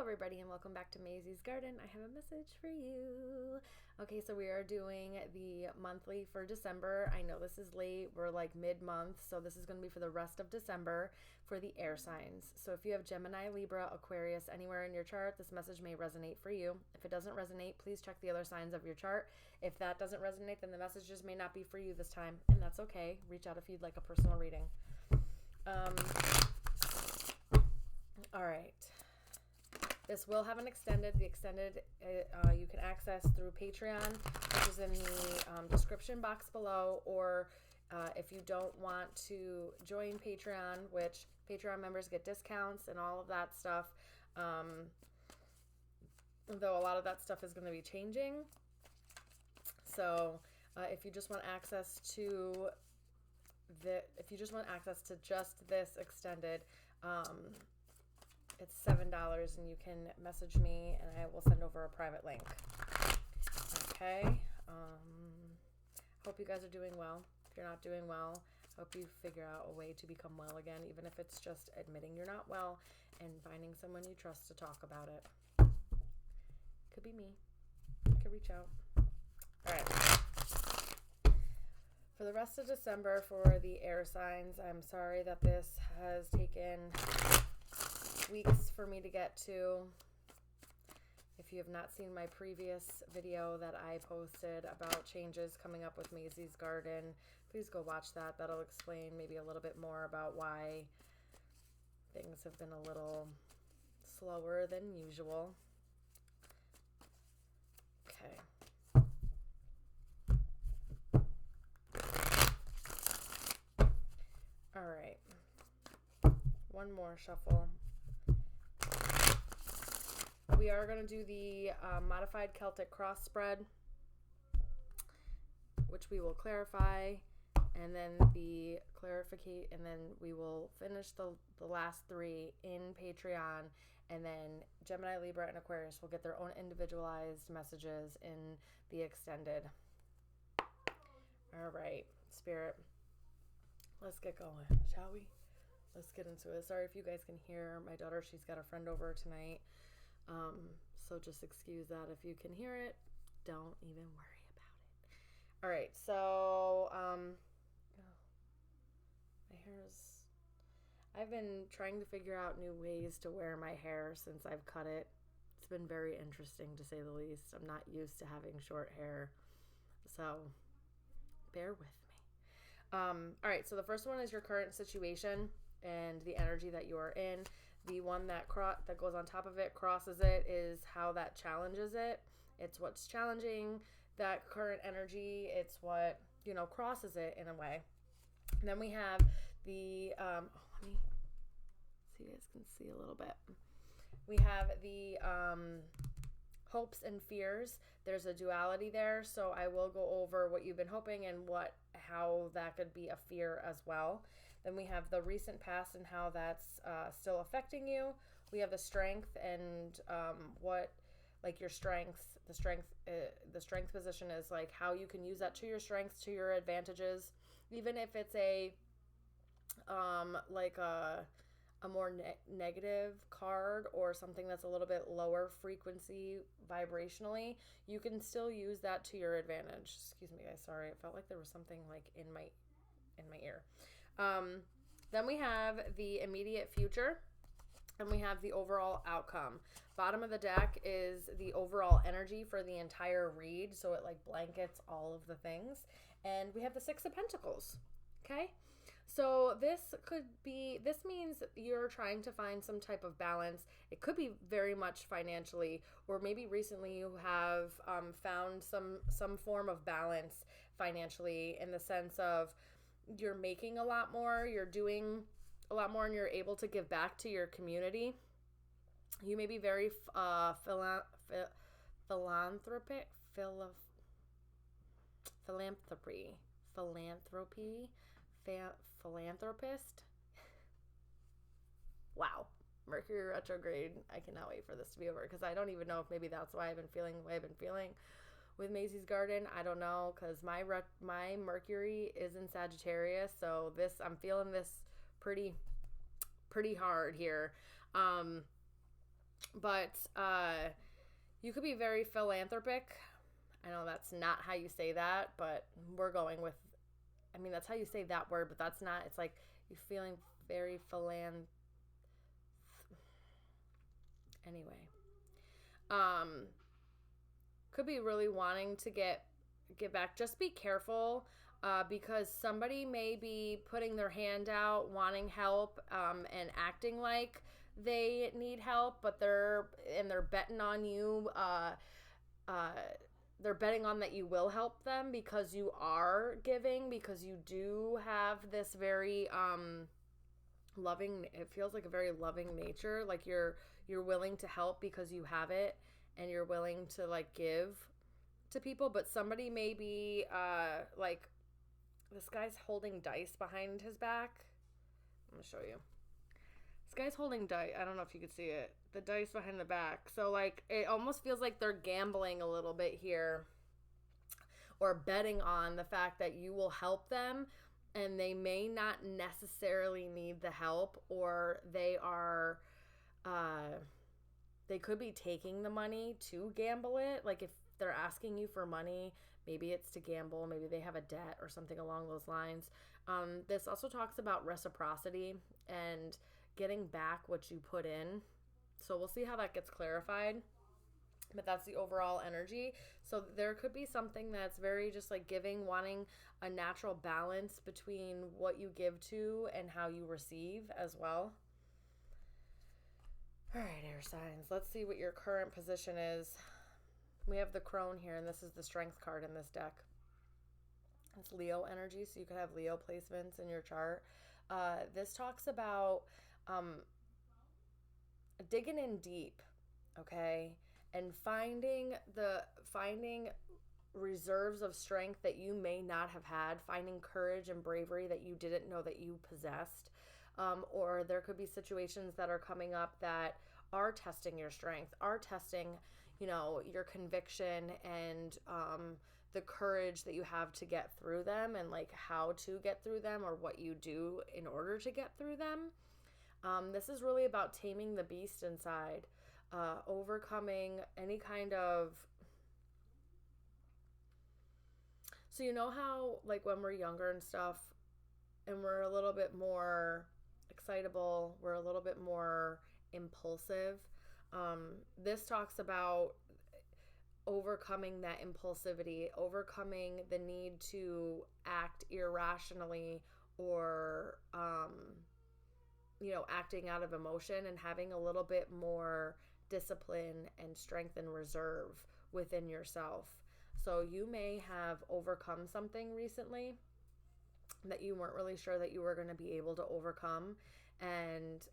everybody, and welcome back to Mazie's Garden. I have a message for you. Okay, so we are doing the monthly for December. I know this is late. We're like mid-month, so this is going to be for the rest of December for the air signs. So if you have Gemini, Libra, Aquarius anywhere in your chart, this message may resonate for you. If it doesn't resonate, please check the other signs of your chart. If that doesn't resonate, then the message just may not be for you this time, and that's okay. Reach out if you'd like a personal reading. All right. This will have an extended. The extended you can access through Patreon, which is in the description box below, or if you don't want to join Patreon, which Patreon members get discounts and all of that stuff, though a lot of that stuff is going to be changing. So if you just want access to just this extended, it's $7, and you can message me and I will send over a private link. Okay. Hope you guys are doing well. If you're not doing well, hope you figure out a way to become well again, even if it's just admitting you're not well and finding someone you trust to talk about it. Could be me. You could reach out. All right. For the rest of December, for the air signs, I'm sorry that this has taken weeks for me to get to. If you have not seen my previous video that I posted about changes coming up with Mazysgarden, please go watch that. That'll explain maybe a little bit more about why things have been a little slower than usual. Okay. All right. One more shuffle. We are going to do the modified Celtic cross spread, which we will clarify, and then the clarificate, and then we will finish the last three in Patreon, and then Gemini, Libra, and Aquarius will get their own individualized messages in the extended. All right, Spirit, let's get going, shall we? Let's get into it. Sorry if you guys can hear my daughter. She's got a friend over tonight. So just excuse that if you can hear it. Don't even worry about it. All right. So, my hair's, I've been trying to figure out new ways to wear my hair since I've cut it. It's been very interesting, to say the least. I'm not used to having short hair, so bear with me. All right. So the first one is your current situation and the energy that you are in. The one that goes on top of it, crosses it, is how that challenges it. It's what's challenging that current energy. It's what, crosses it in a way. And then we have the, let me see, you guys can see a little bit. We have the hopes and fears. There's a duality there, so I will go over what you've been hoping and how that could be a fear as well. Then we have the recent past and how that's still affecting you. We have the strength and your strength. The strength position is like how you can use that to your strengths, to your advantages, even if it's a more negative card or something that's a little bit lower frequency vibrationally, you can still use that to your advantage. Excuse me, guys. Sorry. It felt like there was something like in my ear. Then we have the immediate future, and we have the overall outcome. Bottom of the deck is the overall energy for the entire read, so it like blankets all of the things. And we have the Six of Pentacles. Okay, so this means you're trying to find some type of balance. It could be very much financially, or maybe recently you have found some form of balance financially, in the sense of you're making a lot more, you're doing a lot more, and you're able to give back to your community. You may be very philanthropist. Wow. Mercury retrograde. I cannot wait for this to be over, because I don't even know if maybe that's why I've been feeling the way I've been feeling with Mazysgarden. I don't know, because my Mercury is in Sagittarius, so I'm feeling this pretty hard here. But you could be very philanthropic. I know that's not how you say that, but we're going with, I mean, that's how you say that word, but that's not, it's like you're feeling very anyway. Um, could be really wanting to get back. Just be careful, because somebody may be putting their hand out, wanting help, and acting like they need help, but they're betting on you. Uh, they're betting on that you will help them because you are giving, because you do have this very loving, it feels like a very loving nature, like you're willing to help because you have it, and you're willing to like give to people. But somebody may be like, this guy's holding dice behind his back. I'm gonna show you. This guy's holding dice. I don't know if you could see it. The dice behind the back. So like it almost feels like they're gambling a little bit here, or betting on the fact that you will help them, and they may not necessarily need the help, or they could be taking the money to gamble it. Like if they're asking you for money, maybe it's to gamble, maybe they have a debt or something along those lines. This also talks about reciprocity and getting back what you put in. So we'll see how that gets clarified. But that's the overall energy. So there could be something that's very just like giving, wanting a natural balance between what you give to and how you receive as well. All right, air signs. Let's see what your current position is. We have the crone here, and this is the strength card in this deck. It's Leo energy, so you could have Leo placements in your chart. This talks about digging in deep, okay, and finding reserves of strength that you may not have had, finding courage and bravery that you didn't know that you possessed. Or there could be situations that are coming up that are testing your strength, are testing, your conviction, and the courage that you have to get through them, and like how to get through them, or what you do in order to get through them. This is really about taming the beast inside, overcoming any kind of. So you know how like when we're younger and stuff, and we're a little bit more excitable, we're a little bit more impulsive. This talks about overcoming that impulsivity, overcoming the need to act irrationally, or acting out of emotion, and having a little bit more discipline and strength and reserve within yourself. So you may have overcome something recently that you weren't really sure that you were going to be able to overcome, and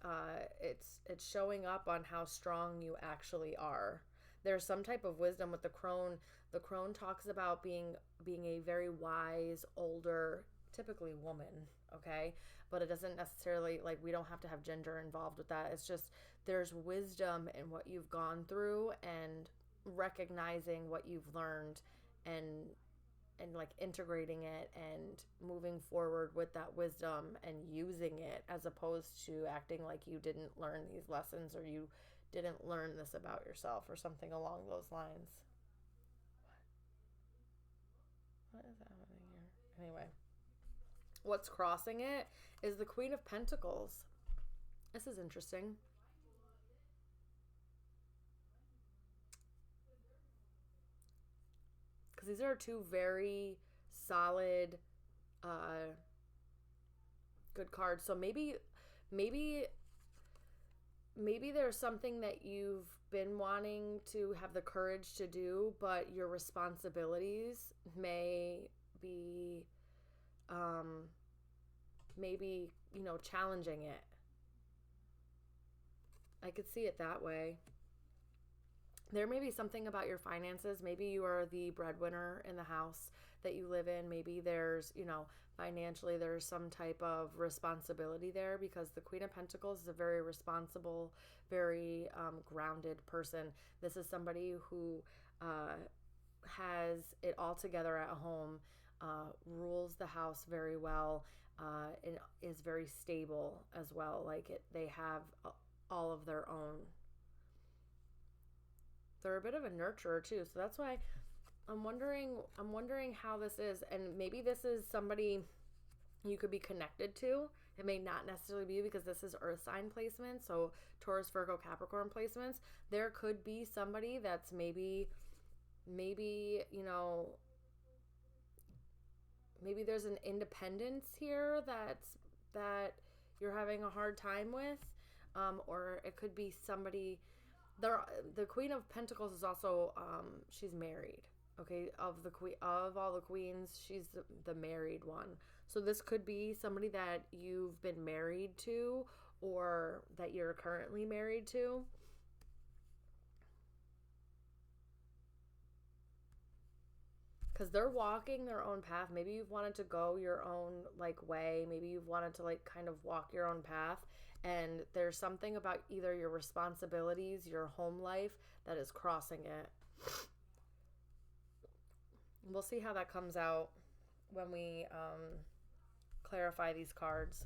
it's showing up on how strong you actually are. There's some type of wisdom with the crone. The crone talks about being a very wise, older, typically woman, okay? But it doesn't necessarily, like, we don't have to have gender involved with that. It's just there's wisdom in what you've gone through, and recognizing what you've learned, and like integrating it and moving forward with that wisdom and using it, as opposed to acting like you didn't learn these lessons, or you didn't learn this about yourself, or something along those lines. What is happening here? Anyway, what's crossing it is the Queen of Pentacles. This is interesting. Because these are two very solid, good cards. So maybe there's something that you've been wanting to have the courage to do, but your responsibilities may be, maybe, challenging it. I could see it that way. There may be something about your finances. Maybe you are the breadwinner in the house that you live in. Maybe there's, financially there's some type of responsibility there, because the Queen of Pentacles is a very responsible, very grounded person. This is somebody who has it all together at home, rules the house very well, and is very stable as well. Like they have all of their own. They're a bit of a nurturer too. So that's why I'm wondering how this is. And maybe this is somebody you could be connected to. It may not necessarily be, because this is earth sign placement. So Taurus, Virgo, Capricorn placements. There could be somebody that's maybe, maybe there's an independence here that you're having a hard time with. Or it could be somebody there. The Queen of Pentacles is also, she's married. Okay. Of all the queens, she's the married one. So this could be somebody that you've been married to, or that you're currently married to. Because they're walking their own path. Maybe you've wanted to go your own way. Maybe you've wanted to kind of walk your own path. And there's something about either your responsibilities, your home life, that is crossing it. We'll see how that comes out when we clarify these cards.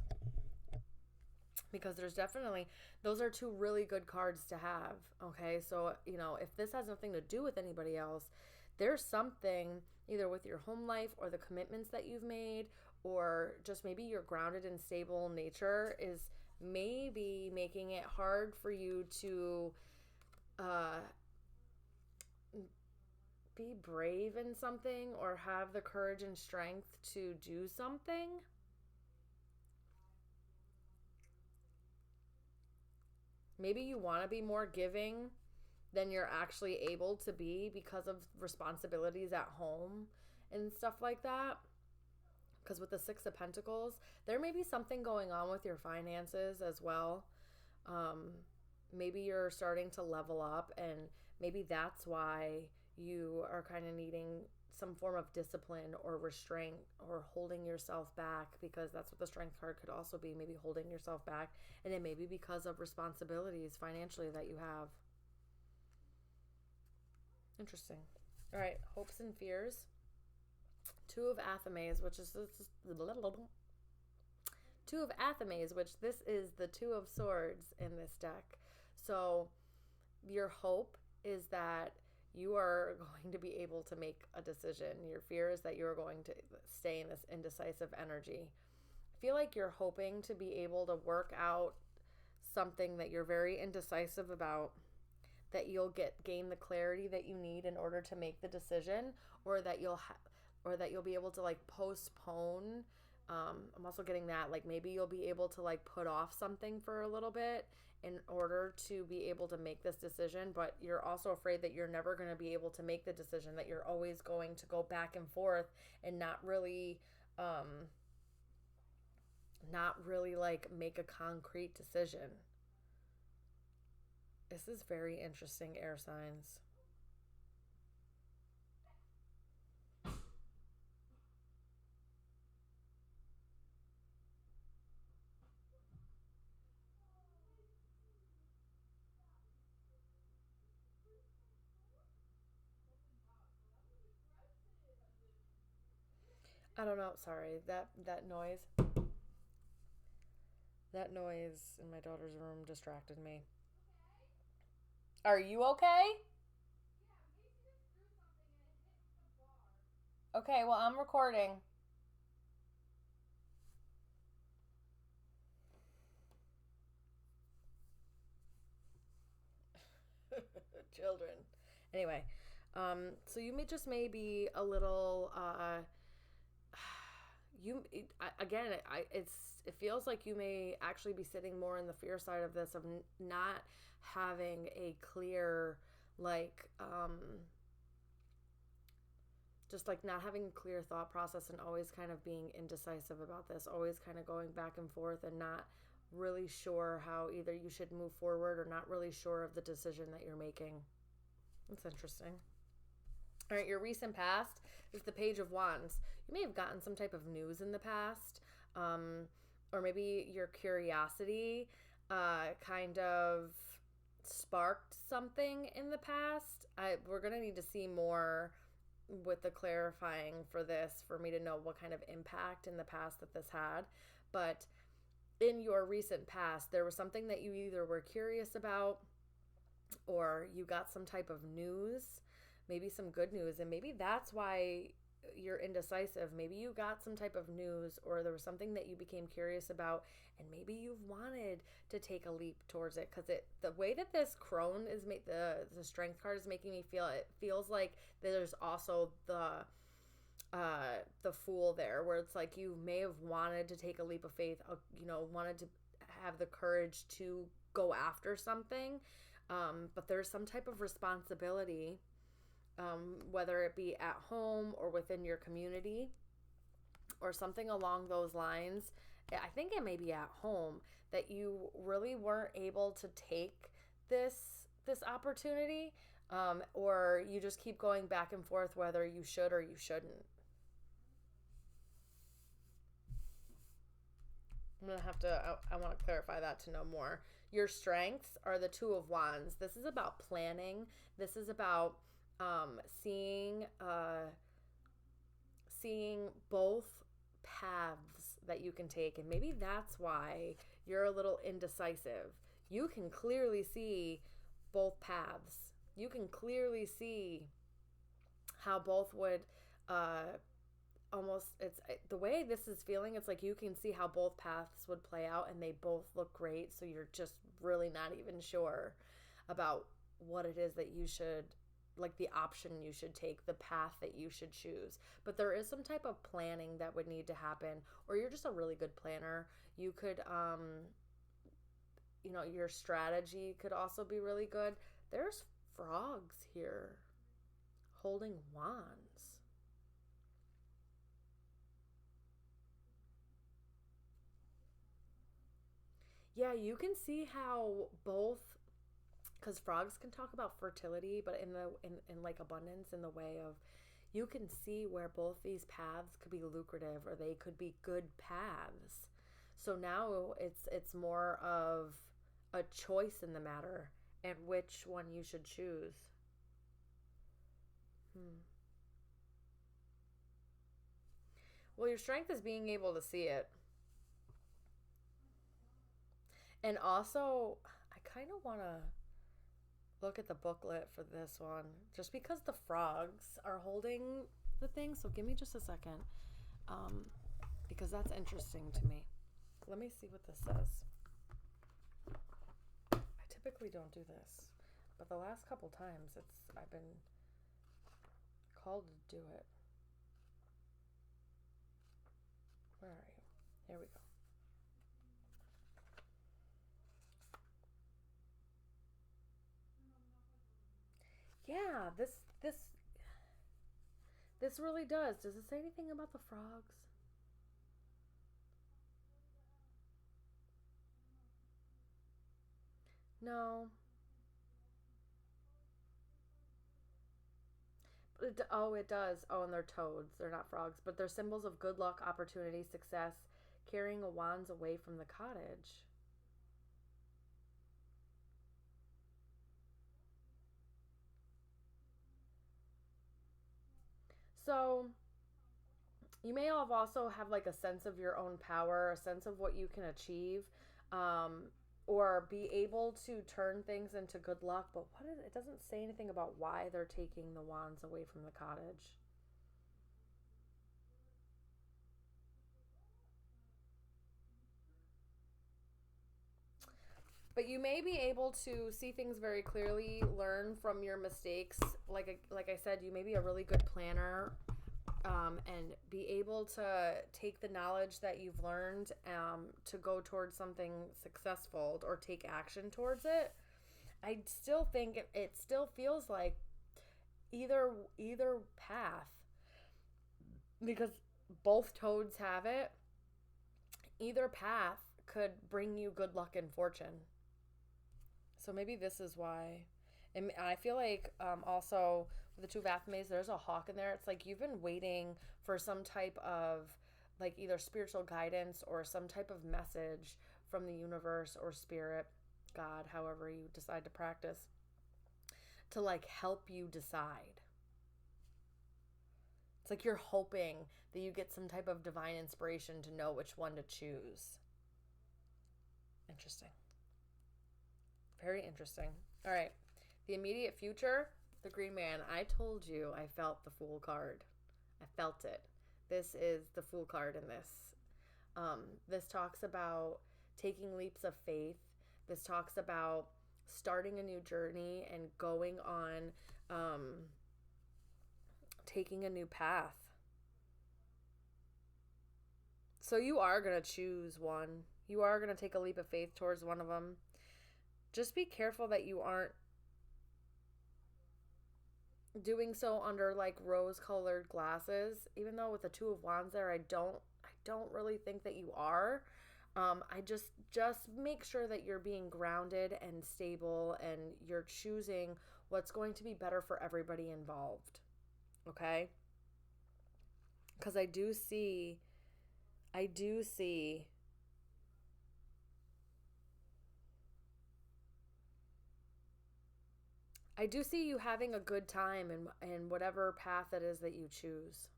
Because there's definitely, those are two really good cards to have. Okay, so, if this has nothing to do with anybody else, there's something either with your home life or the commitments that you've made, or just maybe your grounded and stable nature is maybe making it hard for you to be brave in something, or have the courage and strength to do something. Maybe you want to be more giving than you're actually able to be because of responsibilities at home and stuff like that. Because with the Six of Pentacles, there may be something going on with your finances as well. Maybe you're starting to level up, and maybe that's why you are kind of needing some form of discipline or restraint, or holding yourself back, because that's what the Strength card could also be. Maybe holding yourself back, and it may be because of responsibilities financially that you have. Interesting. All right, hopes and fears. Two of Athames, which is Two of Athames, which this is the Two of Swords in this deck. So your hope is that you are going to be able to make a decision. Your fear is that you're going to stay in this indecisive energy. I feel like you're hoping to be able to work out something that you're very indecisive about, that you'll gain the clarity that you need in order to make the decision, or that you'll be able to postpone. I'm also getting that maybe you'll be able to put off something for a little bit in order to be able to make this decision, but you're also afraid that you're never going to be able to make the decision, that you're always going to go back and forth and not really make a concrete decision. This is very interesting, air signs. I don't know. Sorry, that noise. That noise in my daughter's room distracted me. Are you okay? Okay, well, I'm recording. Children. Anyway, so you may be a little it feels like you may actually be sitting more in the fear side of this, of not having a clear not having a clear thought process, and always kind of being indecisive about this, always kind of going back and forth, and not really sure how either you should move forward, or not really sure of the decision that you're making. That's interesting. All right, your recent past is the Page of Wands. You may have gotten some type of news in the past, or maybe your curiosity kind of sparked something in the past. We're going to need to see more with the clarifying for this, for me to know what kind of impact in the past that this had. But in your recent past, there was something that you either were curious about, or you got some type of news, maybe some good news, and maybe that's why you're indecisive. Maybe you got some type of news, or there was something that you became curious about, and maybe you've wanted to take a leap towards it, because the way that this crone is made, the strength card is making me feel, it feels like there's also the fool there, where it's like you may have wanted to take a leap of faith, wanted to have the courage to go after something, but there's some type of responsibility, whether it be at home or within your community or something along those lines. I think it may be at home that you really weren't able to take this opportunity, or you just keep going back and forth whether you should or you shouldn't. I'm going to have to, I want to clarify that to know more. Your strengths are the Two of Wands. This is about planning. This is about seeing both paths that you can take. And maybe that's why you're a little indecisive. You can clearly see both paths. You can clearly see how both would almost, it's the way this is feeling, it's like you can see how both paths would play out and they both look great, so you're just really not even sure about what it is that you should, like the option you should take, the path that you should choose. But there is some type of planning that would need to happen, or you're just a really good planner. You could your strategy could also be really good. There's frogs here holding wands. Yeah, you can see how both, because frogs can talk about fertility, but in like abundance, in the way of, you can see where both these paths could be lucrative, or they could be good paths. So now it's more of a choice in the matter, and which one you should choose. Well, your strength is being able to see it. And also, I kind of want to look at the booklet for this one, just because the frogs are holding the thing. So give me just a second, because that's interesting to me. Let me see what this says. I typically don't do this, but the last couple times I've been called to do it. Where are you? Here we go. Yeah, this really does. Does it say anything about the frogs? No. Oh, it does. Oh, and they're toads. They're not frogs, but they're symbols of good luck, opportunity, success, carrying a wands away from the cottage. So you may have also have like a sense of your own power, a sense of what you can achieve, um, or be able to turn things into good luck. But it doesn't say anything about why they're taking the wands away from the cottage. But you may be able to see things very clearly, learn from your mistakes. Like I said, you may be a really good planner, and be able to take the knowledge that you've learned, to go towards something successful, or take action towards it. I still think it still feels like either path, because both toads have it. Either path could bring you good luck and fortune. So maybe this is why. And I feel like, also with the Two of Athame, there's a hawk in there. It's like you've been waiting for some type of, like, either spiritual guidance or some type of message from the universe or spirit, God, however you decide to practice, to like help you decide. It's like you're hoping that you get some type of divine inspiration to know which one to choose. Interesting. Very interesting. All right. The immediate future, the Green Man. I told you I felt the Fool card. I felt it. This is the Fool card in this. This talks about taking leaps of faith. This talks about starting a new journey and going on, taking a new path. So you are going to choose one. You are going to take a leap of faith towards one of them. Just be careful that you aren't doing so under like rose-colored glasses. Even though with the Two of Wands there, I don't really think that you are. I just make sure that you're being grounded and stable and you're choosing what's going to be better for everybody involved. Okay? Because I do see you having a good time in whatever path it is that you choose.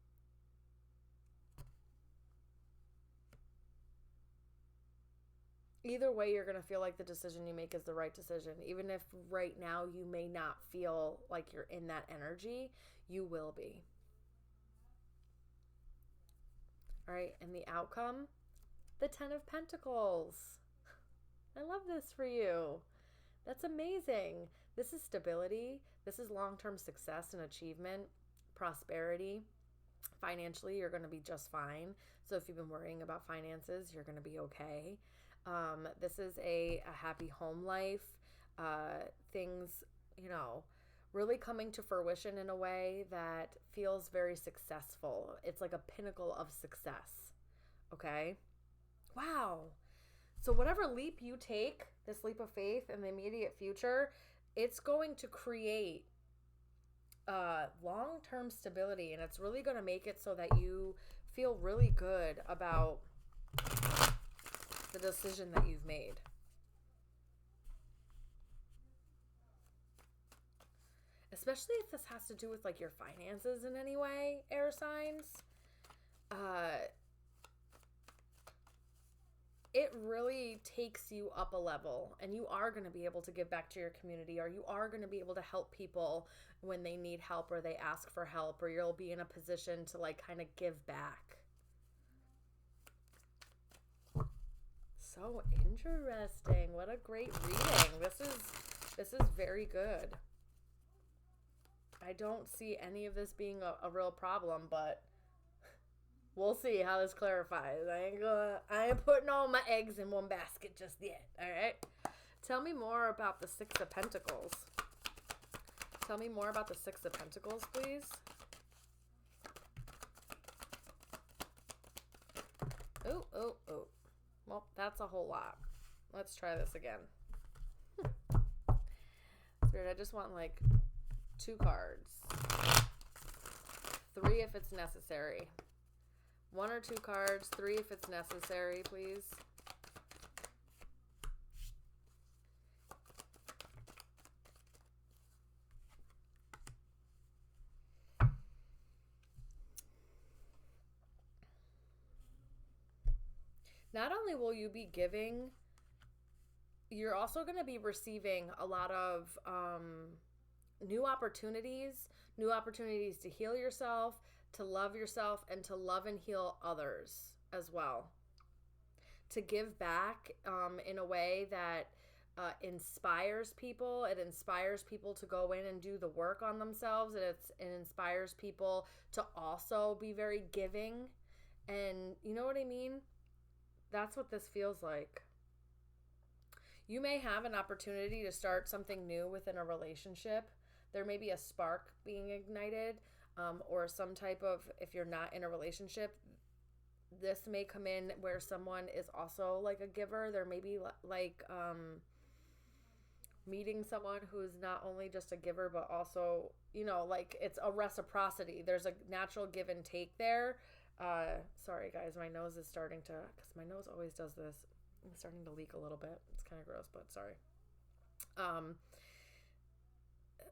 Either way, you're going to feel like the decision you make is the right decision. Even if right now you may not feel like you're in that energy, you will be. All right, and the outcome, the 10 of Pentacles. I love this for you. That's amazing. This is stability. This is long-term success and achievement, prosperity. Financially, you're going to be just fine. So if you've been worrying about finances, you're going to be okay. This is a happy home life. Things, really coming to fruition in a way that feels very successful. It's like a pinnacle of success. Okay? Wow. So whatever leap you take, this leap of faith in the immediate future, it's going to create long-term stability, and it's really going to make it so that you feel really good about the decision that you've made. Especially if this has to do with like your finances in any way, air signs. It really takes you up a level, and you are going to be able to give back to your community, or you are going to be able to help people when they need help or they ask for help, or you'll be in a position to like kind of give back. So interesting. What a great reading. This is very good. I don't see any of this being a real problem, but we'll see how this clarifies. I ain't putting all my eggs in one basket just yet. All right. Tell me more about the Six of Pentacles. Tell me more about the Six of Pentacles, please. Oh, oh, oh. Well, that's a whole lot. Let's try this again. Spirit, I just want like 2 cards. 3 if it's necessary. 1 or 2 cards. 3 if it's necessary, please. Not only will you be giving, you're also going to be receiving a lot of new opportunities to heal yourself, to love yourself, and to love and heal others as well. To give back in a way that inspires people. It inspires people to go in and do the work on themselves. It inspires people to also be very giving. And you know what I mean? That's what this feels like. You may have an opportunity to start something new within a relationship. There may be a spark being ignited, or some type of, if you're not in a relationship, this may come in where someone is also like a giver. There may be like meeting someone who's not only just a giver, but also, like it's a reciprocity. There's a natural give and take there. Sorry guys, my nose is starting to, because my nose always does this. It's starting to leak a little bit. It's kind of gross, but sorry.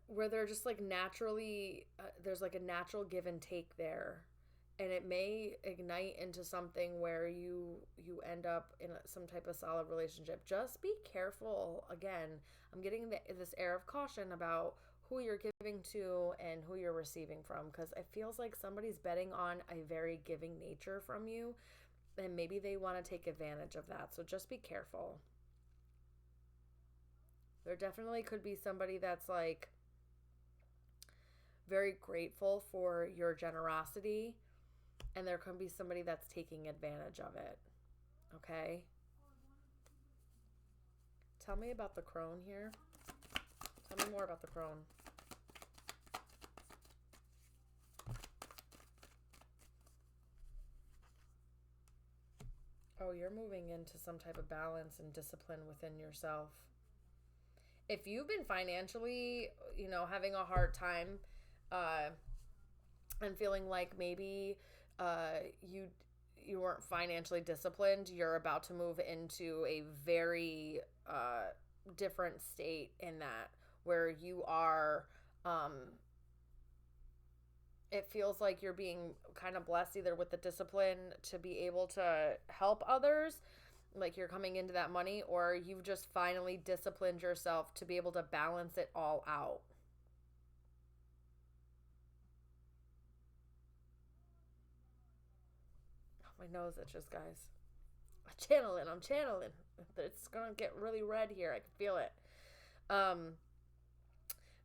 Where they're just like naturally, there's like a natural give and take there. and it may ignite into something where you end up in some type of solid relationship. Just be careful. Again, I'm getting this air of caution about who you're giving to and who you're receiving from, because it feels like somebody's betting on a very giving nature from you, and maybe they want to take advantage of that. So just be careful. There definitely could be somebody that's like very grateful for your generosity, and there can be somebody that's taking advantage of it. Okay? Tell me about the crone here. Tell me more about the crone. Oh, you're moving into some type of balance and discipline within yourself. If you've been financially, having a hard time, uh, and feeling like maybe you weren't financially disciplined, you're about to move into a very different state in that, where you are, um, it feels like you're being kind of blessed either with the discipline to be able to help others, like you're coming into that money, or you've just finally disciplined yourself to be able to balance it all out. Oh, my nose itches, guys. I'm channeling. It's gonna get really red here. I can feel it. Um,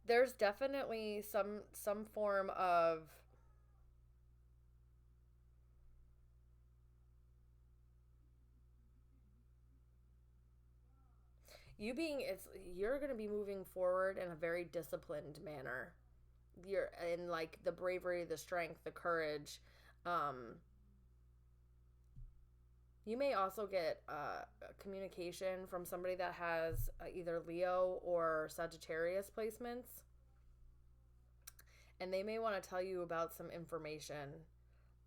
there's definitely some form of you're going to be moving forward in a very disciplined manner. You're in like the bravery, the strength, the courage. Um, you may also get communication from somebody that has either Leo or Sagittarius placements, and they may want to tell you about some information,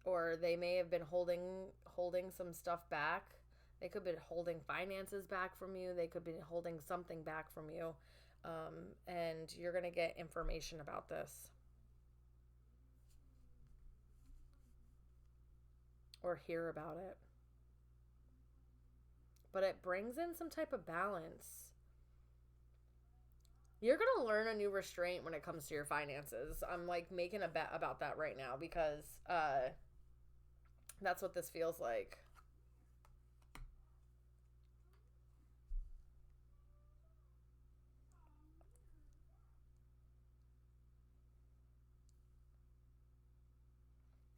or they may have been holding some stuff back. They could be holding finances back from you. They could be holding something back from you. And you're going to get information about this, or hear about it. But it brings in some type of balance. You're going to learn a new restraint when it comes to your finances. I'm like making a bet about that right now, because that's what this feels like.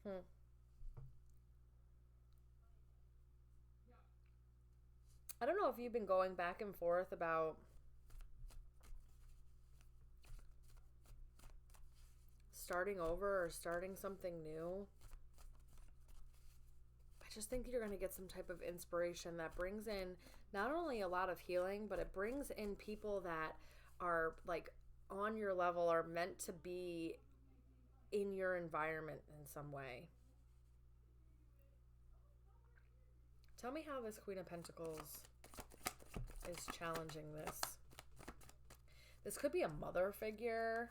Hmm. I don't know if you've been going back and forth about starting over or starting something new. I just think you're going to get some type of inspiration that brings in not only a lot of healing, but it brings in people that are like on your level, are meant to be in your environment in some way. Tell me how this Queen of Pentacles is challenging this. This could be a mother figure,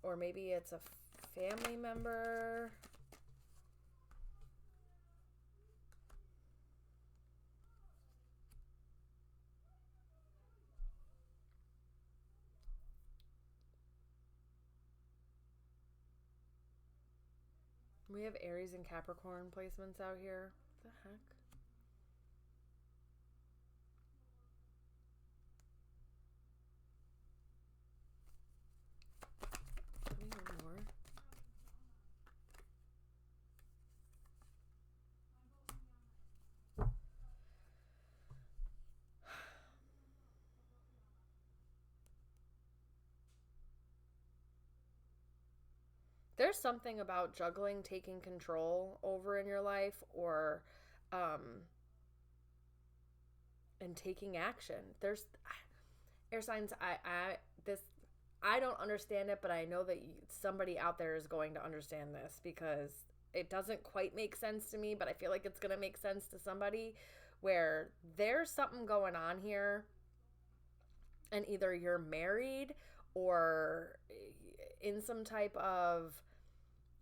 or maybe it's a family member. We have Aries and Capricorn placements out here. What the heck? Tell me one more. There's something about juggling, taking control over in your life, or um and taking action. There's air signs. I don't understand it, but I know that somebody out there is going to understand this, because it doesn't quite make sense to me, but I feel like it's going to make sense to somebody, where there's something going on here, and either you're married or in some type of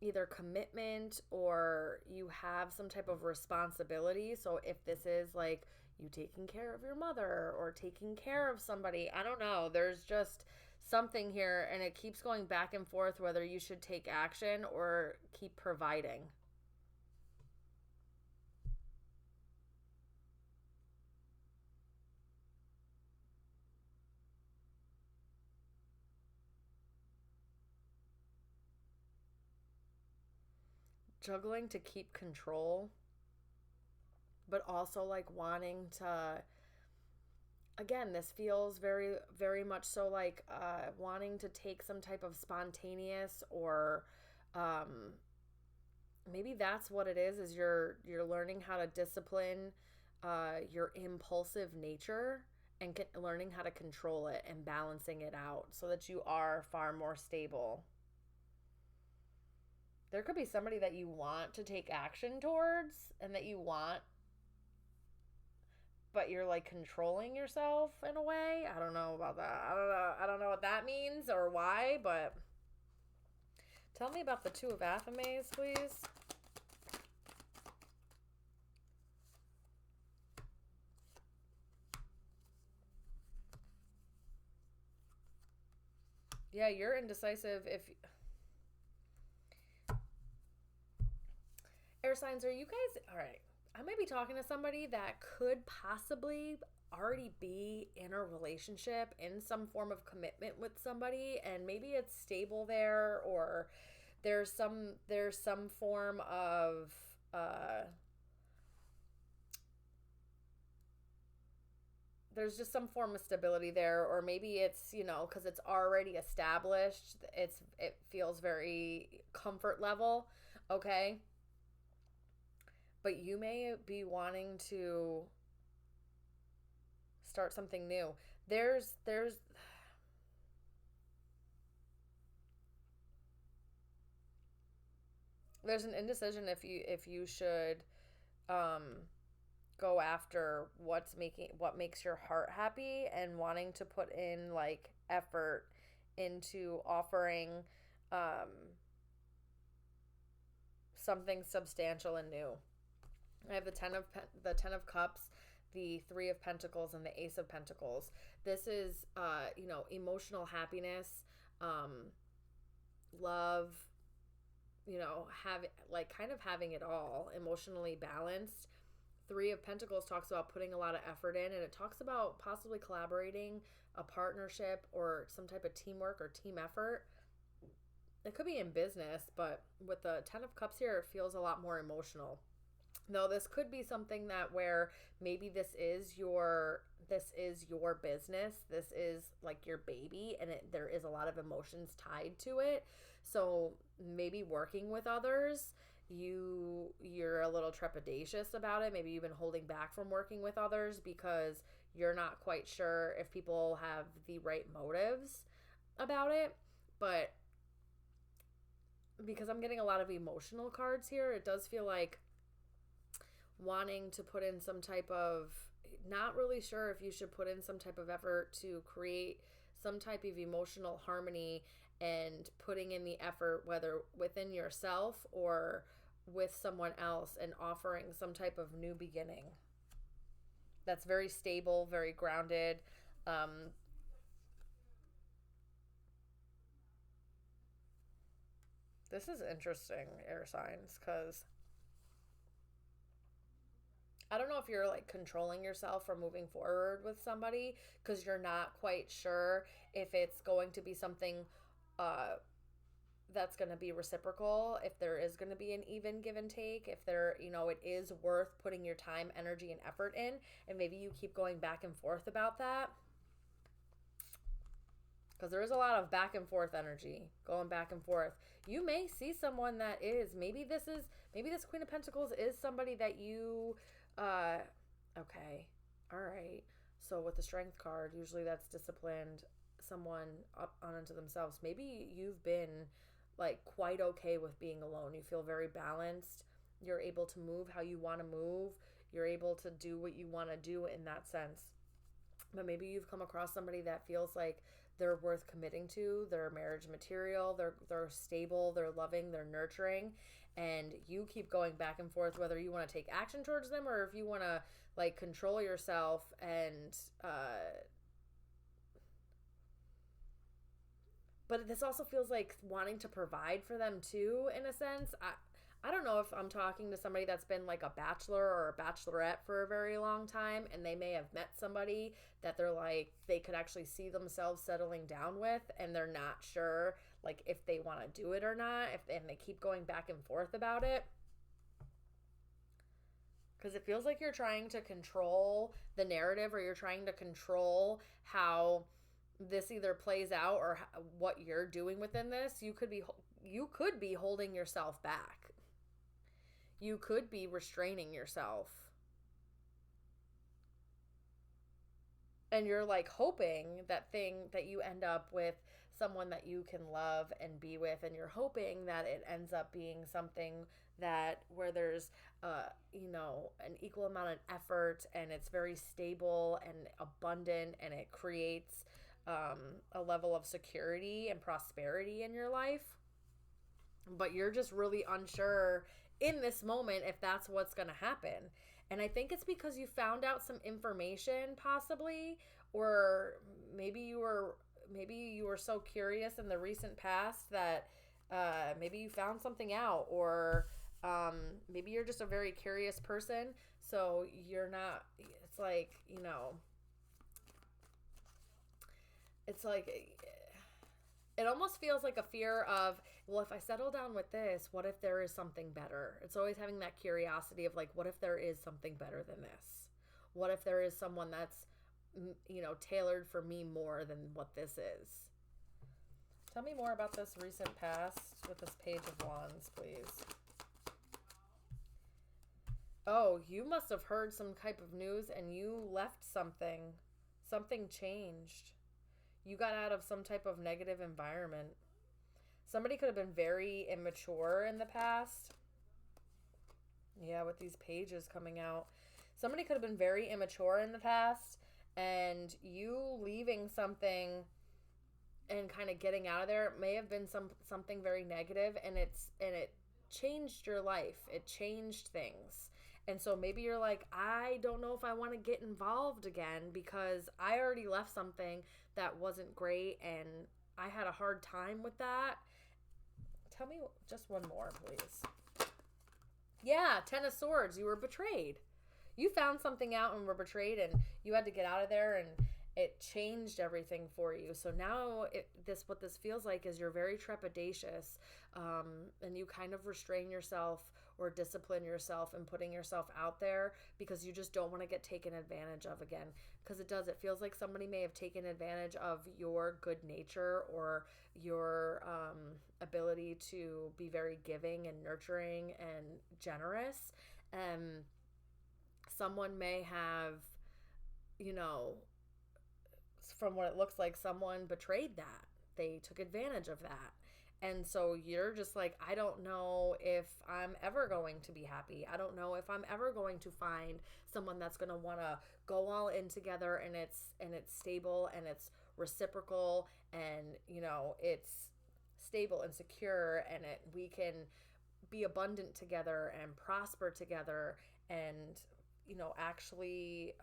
either commitment or you have some type of responsibility. So if this is like you taking care of your mother or taking care of somebody, I don't know. There's just something here and it keeps going back and forth whether you should take action or keep providing. Juggling to keep control, but also like wanting to, again, this feels very very much so like wanting to take some type of spontaneous or um maybe that's what it is you're learning how to discipline your impulsive nature and learning how to control it and balancing it out so that you are far more stable. There could be somebody that you want to take action towards and that you want, but you're like controlling yourself in a way. I don't know about that. I don't know what that means or why, but tell me about the Two of Athames, please. Yeah, you're indecisive. If air signs, are you guys all right? I might be talking to somebody that could possibly already be in a relationship in some form of commitment with somebody, and maybe it's stable there, or there's some form of uh there's just some form of stability there, or maybe it's, because it's already established, it feels very comfort level. Okay, but you may be wanting to start something new. There's an indecision if you should um go after what makes your heart happy and wanting to put in like effort into offering um something substantial and new. I have the 10 of cups, the 3 of pentacles, and the ace of pentacles. This is emotional happiness, um love, have like kind of having it all, emotionally balanced. 3 of pentacles talks about putting a lot of effort in, and it talks about possibly collaborating, a partnership, or some type of teamwork or team effort. It could be in business, but with the 10 of cups here, it feels a lot more emotional. No, this could be something that where maybe this is your business. This is like your baby, and there is a lot of emotions tied to it. So maybe working with others, you're a little trepidatious about it. Maybe you've been holding back from working with others because you're not quite sure if people have the right motives about it. But because I'm getting a lot of emotional cards here, it does feel like wanting to put in some type of, not really sure if you should put in some type of effort to create some type of emotional harmony, and putting in the effort whether within yourself or with someone else, and offering some type of new beginning that's very stable, very grounded. um this is interesting, air signs, because I don't know if you're like controlling yourself from moving forward with somebody because you're not quite sure if it's going to be something uh, that's going to be reciprocal, if there is going to be an even give and take, if it is worth putting your time, energy, and effort in, and maybe you keep going back and forth about that. Because there is a lot of back and forth energy going back and forth. You may see someone that is, maybe this Queen of Pentacles is somebody that you uh okay, all right. So with the Strength card, usually that's disciplined, someone up on into themselves. Maybe you've been like quite okay with being alone. You feel very balanced. You're able to move how you want to move. You're able to do what you want to do in that sense. But maybe you've come across somebody that feels like they're worth committing to, they're marriage material, they're stable, they're loving, they're nurturing, and you keep going back and forth whether you want to take action towards them or if you want to like control yourself and but this also feels like wanting to provide for them too, in a sense. I don't know if I'm talking to somebody that's been like a bachelor or a bachelorette for a very long time, and they may have met somebody that they're like, they could actually see themselves settling down with, and they're not sure like if they want to do it or not, and they keep going back and forth about it. Because it feels like you're trying to control the narrative, or you're trying to control how this either plays out or what you're doing within this. You could be holding yourself back. You could be restraining yourself. And you're like hoping that you end up with someone that you can love and be with, and you're hoping that it ends up being something that where there's an equal amount of effort, and it's very stable and abundant, and it creates a level of security and prosperity in your life. But you're just really unsure in this moment if that's what's going to happen. And I think it's because you found out some information possibly, or maybe you were so curious in the recent past that maybe you found something out, or maybe you're just a very curious person. So you're not, it's like, it's like, it almost feels like a fear of, well, if I settle down with this, what if there is something better? It's always having that curiosity of like, what if there is something better than this? What if there is someone that's, tailored for me more than what this is? Tell me more about this recent past with this Page of Wands, please. Oh, you must have heard some type of news and you left something. Something changed. You got out of some type of negative environment. Somebody could have been very immature in the past. Yeah, with these pages coming out. Somebody could have been very immature in the past, and you leaving something and kind of getting out of there may have been something very negative, and it changed your life. It changed things. And so maybe you're like, I don't know if I want to get involved again because I already left something that wasn't great and I had a hard time with that. Tell me just one more, please. Yeah, Ten of Swords. You were betrayed. You found something out and were betrayed, and you had to get out of there, and it changed everything for you. So now what this feels like is you're very trepidatious, and you kind of restrain yourself or discipline yourself in putting yourself out there because you just don't want to get taken advantage of again. Because it feels like somebody may have taken advantage of your good nature or your ability to be very giving and nurturing and generous. Someone may have, from what it looks like, someone betrayed that. They took advantage of that. And so you're just like, I don't know if I'm ever going to be happy. I don't know if I'm ever going to find someone that's going to want to go all in together, and it's stable and it's reciprocal, and it's stable and secure, and we can be abundant together and prosper together, and actually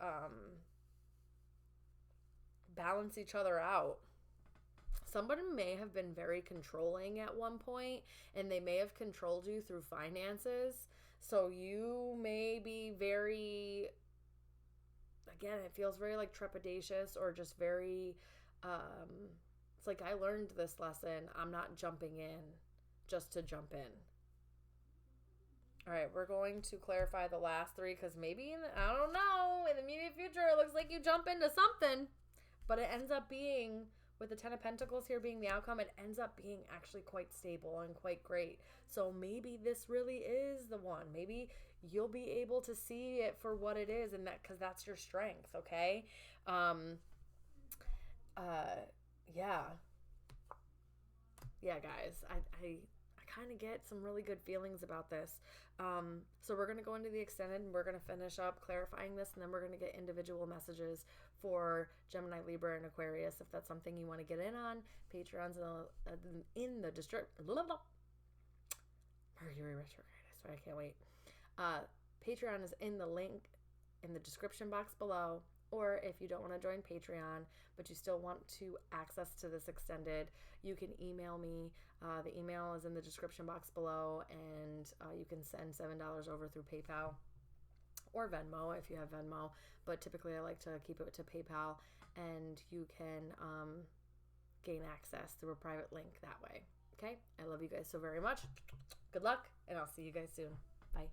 balance each other out. Somebody may have been very controlling at one point, and they may have controlled you through finances. So you may be very, again, it feels very like trepidatious, or just very, it's like, I learned this lesson. I'm not jumping in just to jump in. All right, we're going to clarify the last three because maybe, I don't know, in the immediate future, it looks like you jump into something, but it ends up being, with the Ten of Pentacles here being the outcome, it ends up being actually quite stable and quite great. So maybe this really is the one. Maybe you'll be able to see it for what it is, and that, because that's your strength, okay? Yeah, guys, I kind of get some really good feelings about this. So we're going to go into the extended and we're going to finish up clarifying this, and then we're going to get individual messages for Gemini, Libra, and Aquarius. If that's something you want to get in on, Patreon's in the Mercury retrograde. I swear I can't wait. Patreon is in the link in the description box below. Or if you don't want to join Patreon, but you still want to access to this extended, you can email me. The email is in the description box below, and you can send $7 over through PayPal or Venmo if you have Venmo. But typically I like to keep it to PayPal, and you can gain access through a private link that way. Okay? I love you guys so very much. Good luck, and I'll see you guys soon. Bye.